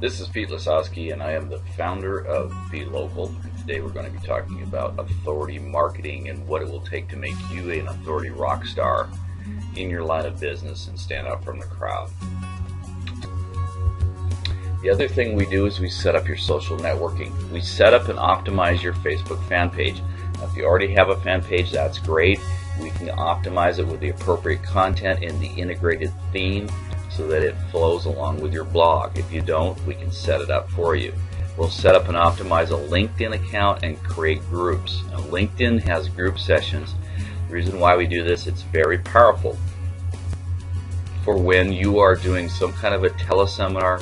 This is Pete Lasowski, and I am the founder of Be Local. Today we're going to be talking about authority marketing and what it will take to make you an authority rock star in your line of business and stand out from the crowd. The other thing we do is we set up your social networking. We set up and optimize your Facebook fan page. Now, if you already have a fan page, that's great. We can optimize it with the appropriate content and the integrated theme so that it flows along with your blog. If you don't, we can set it up for you. We'll set up and optimize a LinkedIn account and create groups. Now, LinkedIn has group sessions. The reason why we do this, it's very powerful for when you are doing some kind of a teleseminar,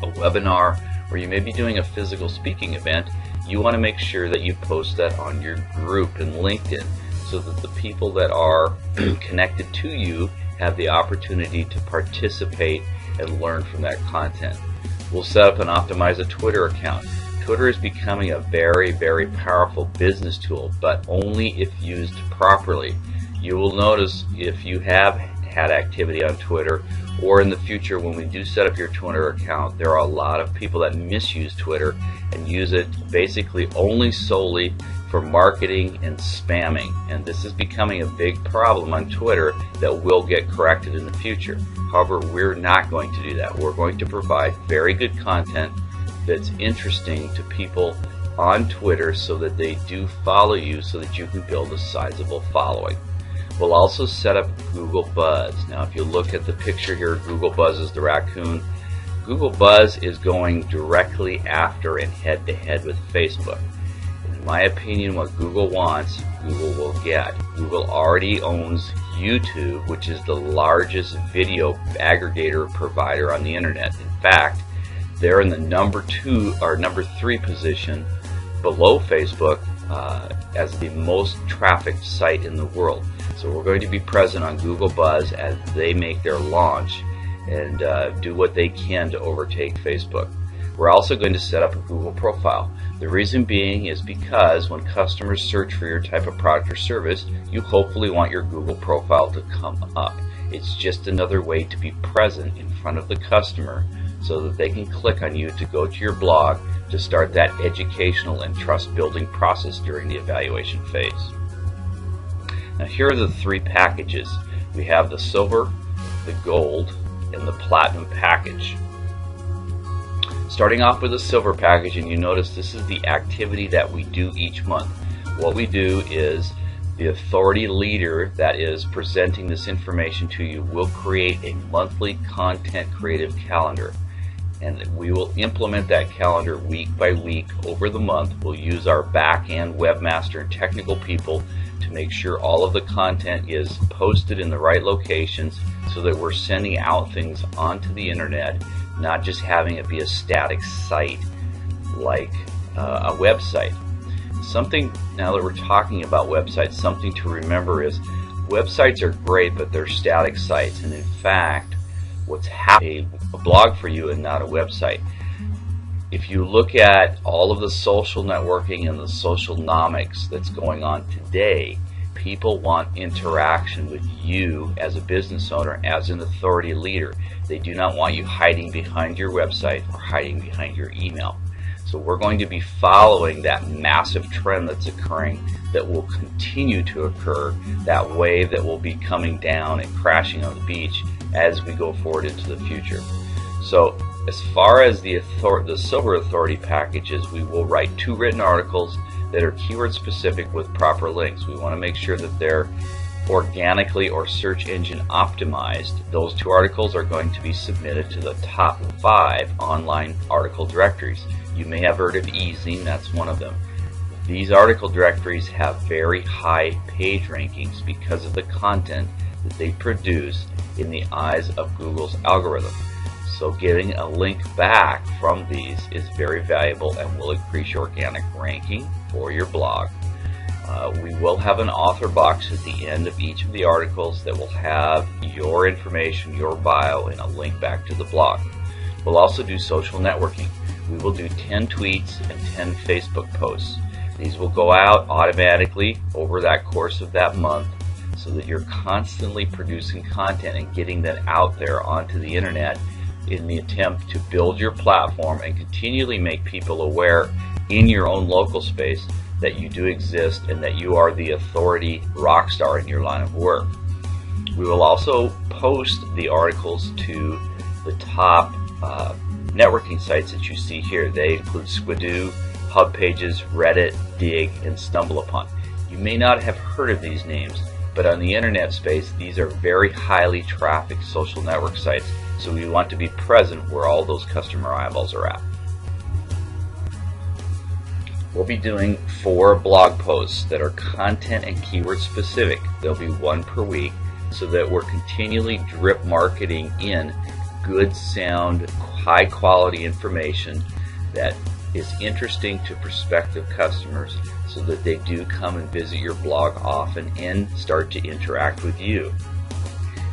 a webinar, or you may be doing a physical speaking event. You want to make sure that you post that on your group in LinkedIn so that the people that are connected to you have the opportunity to participate and learn from that content. We'll set up and optimize a Twitter account. Twitter is becoming a very, very powerful business tool, but only if used properly. You will notice if you have had activity on Twitter, or in the future when we do set up your Twitter account, there are a lot of people that misuse Twitter and use it basically only solely for marketing and spamming, and this is becoming a big problem on Twitter that will get corrected in the future. However, we're not going to do that. We're going to provide very good content that's interesting to people on Twitter so that they do follow you so that you can build a sizable following. We'll also set up Google Buzz. Now, if you look at the picture here, Google Buzz is the raccoon. Google Buzz is going directly after and head-to-head with Facebook. In my opinion, what Google wants, Google will get. Google already owns YouTube, which is the largest video aggregator provider on the internet. In fact, they're in the number 3 position below Facebook as the most trafficked site in the world. So we're going to be present on Google Buzz as they make their launch and do what they can to overtake Facebook. We're also going to set up a Google profile. The reason being is because when customers search for your type of product or service, you hopefully want your Google profile to come up. It's just another way to be present in front of the customer so that they can click on you to go to your blog to start that educational and trust building process during the evaluation phase. Now, here are the 3 packages. We have the silver, the gold, and the platinum package. Starting off with the silver package, and you notice this is the activity that we do each month. What we do is the authority leader that is presenting this information to you will create a monthly content creative calendar, and we will implement that calendar week by week over the month. We'll use our back-end webmaster and technical people to make sure all of the content is posted in the right locations so that we're sending out things onto the internet, not just having it be a static site like a website. Something, now that we're talking about websites, something to remember is websites are great, but they're static sites, and in fact what's happening, a blog for you and not a website. If you look at all of the social networking and the social nomics that's going on today, people want interaction with you as a business owner, as an authority leader. They do not want you hiding behind your website or hiding behind your email. So we're going to be following that massive trend that's occurring, that will continue to occur, that wave that will be coming down and crashing on the beach as we go forward into the future. So as far as the silver authority packages, we will write 2 written articles that are keyword specific with proper links. We want to make sure that they're organically or search engine optimized. Those 2 articles are going to be submitted to the top 5 online article directories. You may have heard of Ezine, that's one of them. These article directories have very high page rankings because of the content that they produce in the eyes of Google's algorithm. So getting a link back from these is very valuable and will increase your organic ranking for your blog. We will have an author box at the end of each of the articles that will have your information, your bio, and a link back to the blog. We'll also do social networking. We will do 10 tweets and 10 Facebook posts. These will go out automatically over that course of that month so that you're constantly producing content and getting that out there onto the internet in the attempt to build your platform and continually make people aware in your own local space that you do exist and that you are the authority rock star in your line of work. We will also post the articles to the top networking sites that you see here. They include Squidoo, HubPages, Reddit, Dig, and StumbleUpon. You may not have heard of these names, but on the internet space, these are very highly trafficked social network sites, so we want to be present where all those customer eyeballs are at. We'll be doing 4 blog posts that are content and keyword specific. There'll be 1 per week, so that we're continually drip marketing in good sound, high quality information that is interesting to prospective customers, so that they do come and visit your blog often and start to interact with you.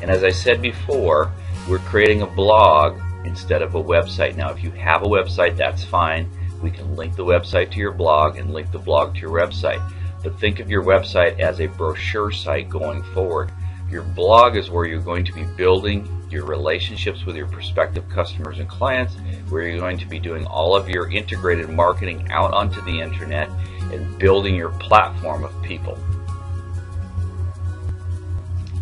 And as I said before, we're creating a blog instead of a website. Now, if you have a website, that's fine. We can link the website to your blog and link the blog to your website. But think of your website as a brochure site going forward. Your blog is where you're going to be building your relationships with your prospective customers and clients, where you're going to be doing all of your integrated marketing out onto the internet and building your platform of people.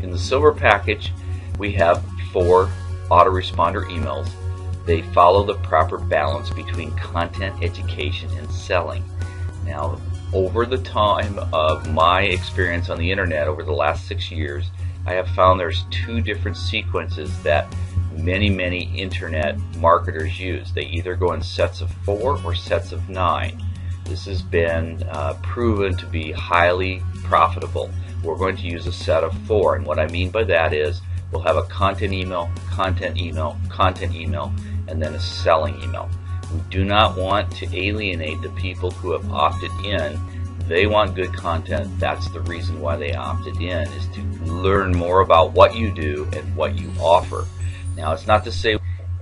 In the silver package, we have 4 autoresponder emails. They follow the proper balance between content, education, and selling. Now, over the time of my experience on the internet over the last 6 years, I have found there's 2 different sequences that many internet marketers use. They either go in sets of 4 or sets of 9. This has been proven to be highly profitable. We're going to use a set of 4, and what I mean by that is we'll have a content email, content email, content email, and then a selling email. We do not want to alienate the people who have opted in. They want good content. That's the reason why they opted in, is to learn more about what you do and what you offer. Now, it's not to say,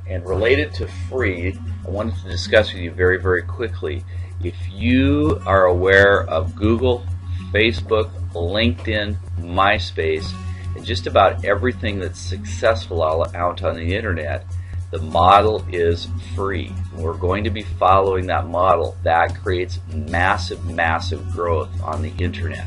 and related to free, I wanted to discuss with you very quickly. If you are aware of Google, Facebook, LinkedIn, MySpace, and just about everything that's successful out on the internet, the model is free. We're going to be following that model. That creates massive growth on the internet.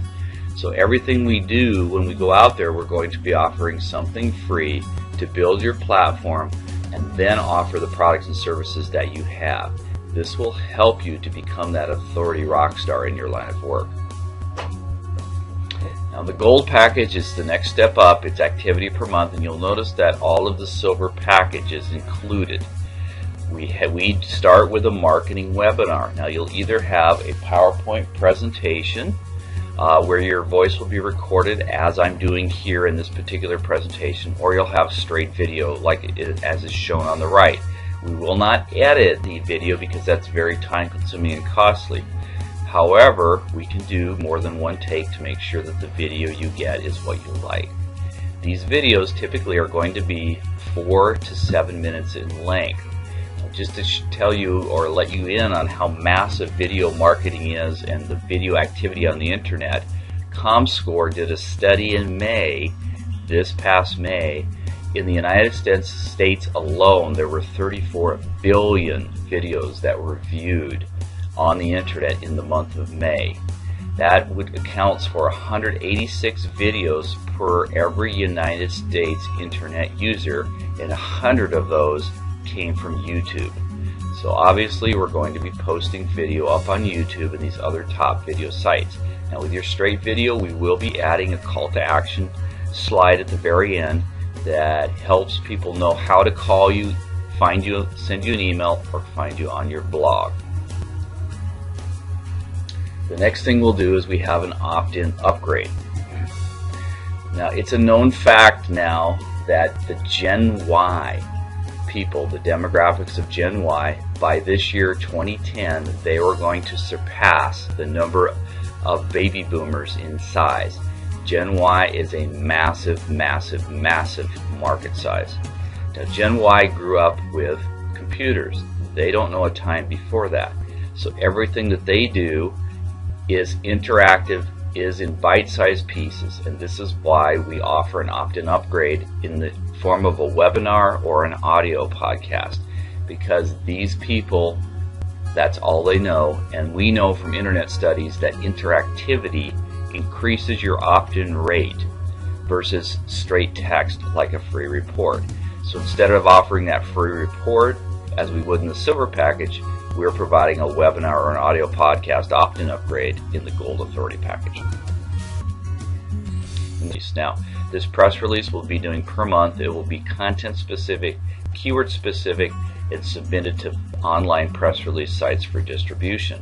So everything we do when we go out there, we're going to be offering something free to build your platform and then offer the products and services that you have. This will help you to become that authority rock star in your line of work. Now, the gold package is the next step up. It's activity per month, and you'll notice that all of the silver package is included. We start with a marketing webinar. Now, you'll either have a PowerPoint presentation where your voice will be recorded as I'm doing here in this particular presentation, or you'll have straight video like as is shown on the right. We will not edit the video because that's very time consuming and costly. However, we can do more than 1 take to make sure that the video you get is what you like. These videos typically are going to be 4 to 7 minutes in length. Just to tell you or let you in on how massive video marketing is and the video activity on the internet, ComScore did a study in May, this past May. In the United States alone, there were 34 billion videos that were viewed on the internet in the month of May. That accounts for 186 videos per every United States internet user, and 100 of those came from YouTube. So obviously we're going to be posting video up on YouTube and these other top video sites. Now, with your straight video, we will be adding a call to action slide at the very end that helps people know how to call you, find you, send you an email, or find you on your blog. The next thing we'll do is we have an opt-in upgrade. Now, it's a known fact now that the Gen Y people, the demographics of Gen Y, by this year 2010, they were going to surpass the number of baby boomers in size. Gen Y is a massive market size. Now, Gen Y grew up with computers. They don't know a time before that. So everything that they do is interactive, is in bite-sized pieces, and this is why we offer an opt-in upgrade in the form of a webinar or an audio podcast, because these people, that's all they know, and we know from internet studies that interactivity increases your opt-in rate versus straight text like a free report. So instead of offering that free report as we would in the silver package, we're providing a webinar or an audio podcast opt-in upgrade in the Gold Authority package. Now, this press release we'll be doing per month. It will be content specific, keyword specific, and submitted to online press release sites for distribution.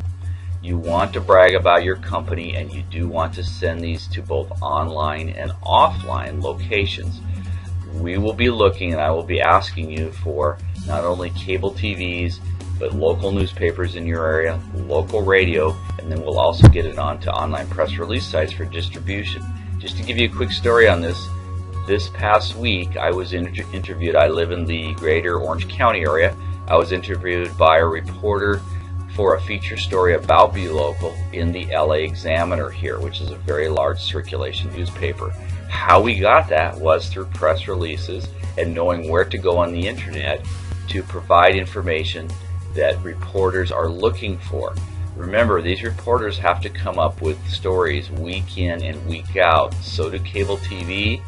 You want to brag about your company, and you do want to send these to both online and offline locations. We will be looking, and I will be asking you for not only cable TVs, but local newspapers in your area, local radio, and then we'll also get it onto online press release sites for distribution. Just to give you a quick story on this past week I was interviewed. I live in the greater Orange County area. I was interviewed by a reporter for a feature story about BeLocal in the LA Examiner here, which is a very large circulation newspaper. How we got that was through press releases and knowing where to go on the internet to provide information that reporters are looking for. Remember, these reporters have to come up with stories week in and week out. So do cable TV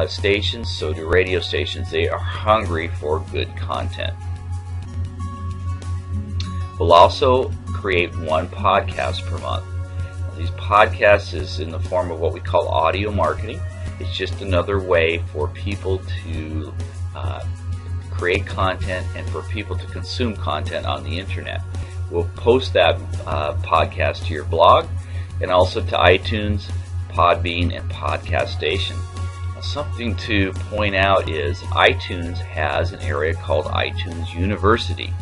stations, so do radio stations. They are hungry for good content. We'll also create one podcast per month. These podcasts is in the form of what we call audio marketing. It's just another way for people to create content and for people to consume content on the internet. We'll post that podcast to your blog and also to iTunes, Podbean, and Podcast Station. Now, something to point out is iTunes has an area called iTunes University.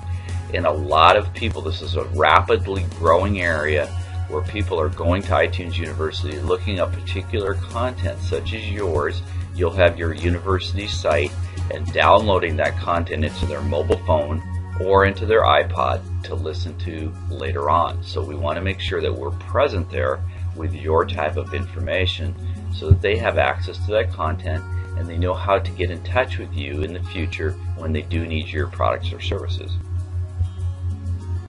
And a lot of people, this is a rapidly growing area where people are going to iTunes University looking up particular content such as yours. You'll have your university site and downloading that content into their mobile phone or into their iPod to listen to later on. So we want to make sure that we're present there with your type of information so that they have access to that content and they know how to get in touch with you in the future when they do need your products or services.